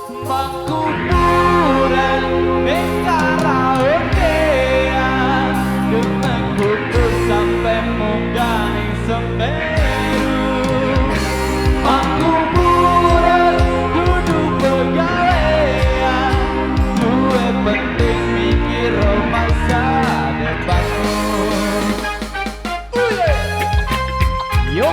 Mangkuburan ning karaokean Demenku sampai munggah ning Semeru Mangkuburan duduk pegawean Luwe penting mikir masa depanmu Yo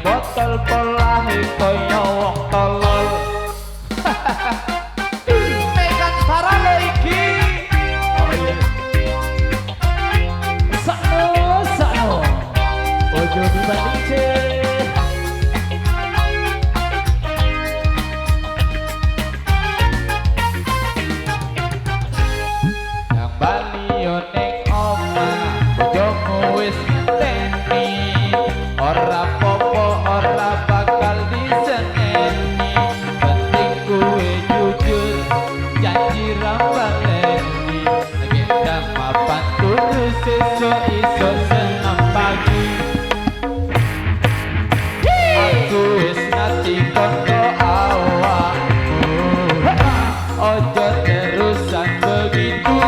botol polahe koyo wong tolol mekan sarane iki sakno ojo dibandingke yang baliyo ning omah bojomu wis ngenteni ora bakal diseneni penting kuwe jujur janji rambaleni gendam mapan turu sesuk iso senam pagi aku wis nati kondo awakmu ojo terusan begitu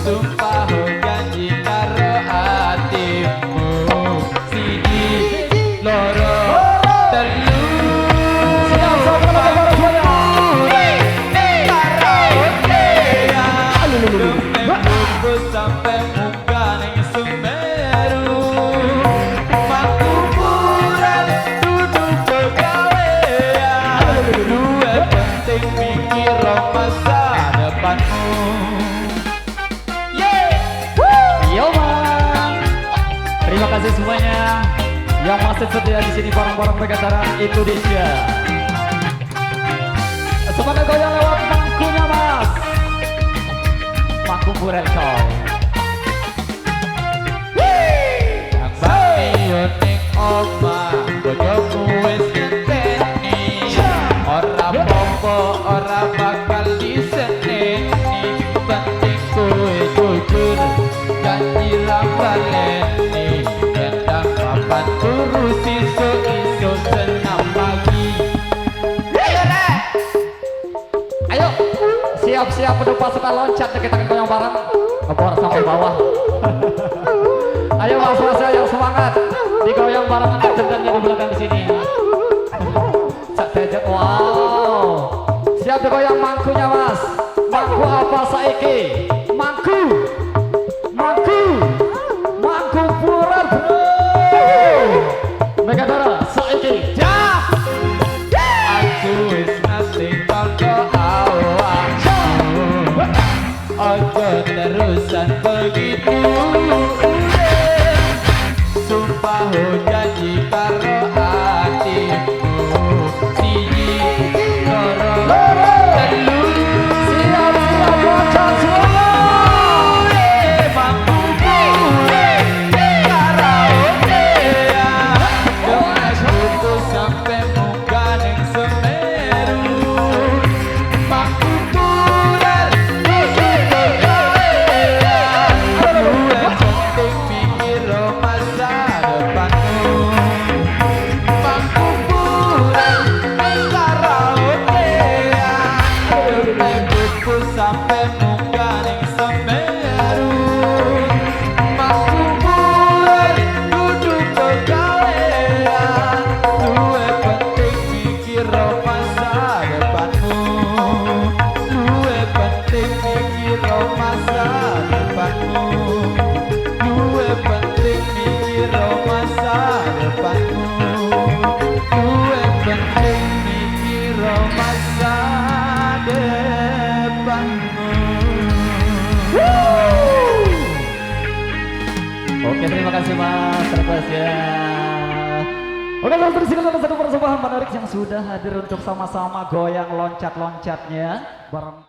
sumpah janji karo hatimu sampai muka ning Semeru Mangkuburan duduk pegawean Duwe penting mikir masa depanmu Yo man terima kasih semuanya yang masih setia di sini bareng-bareng Megataran Indonesia semangat goyang lewat mangkunya mas Mangkuburan coy yang baliyo ning omah bojomu wis ngenteni ora apa-apa ora bakal diseneni penting kowe jujur janji ra baleni gendang papan turu sesuk iso senam pagi ayo siap-siap penuh pasukan loncat kita goyang bareng ngebor sampai bawah ayo mas-mas yang semangat digoyang bareng anak jendannya di belakang sini cak tejek wow siap digoyang mangkunya mas mangku apa saiki mangku Mangkuburan Megataran saiki jah aku wis nate kondo awakmu ojo terusan begitu sumpah janji karo hatimu siji loro telu siap-siap bocah semua Mangkuburan karaokean Demenku sampai muka ning Semeru Mangkuburan duduk pegawean Luwe penting mikir masa depanmu Mangkuburan karaokean Demenku sampai muka ning Semeru Mangkuburan duduk pegawean Luwe penting mikir masa depanmu Luwe penting mikir masa depanmu Luwe penting mikir masa depanmu Luwe penting mikir masa depanmu Oke terima kasih mas request ya Oke, langsung disini ada satu persembahan menarik yang sudah hadir untuk sama-sama goyang loncat-loncatnya bareng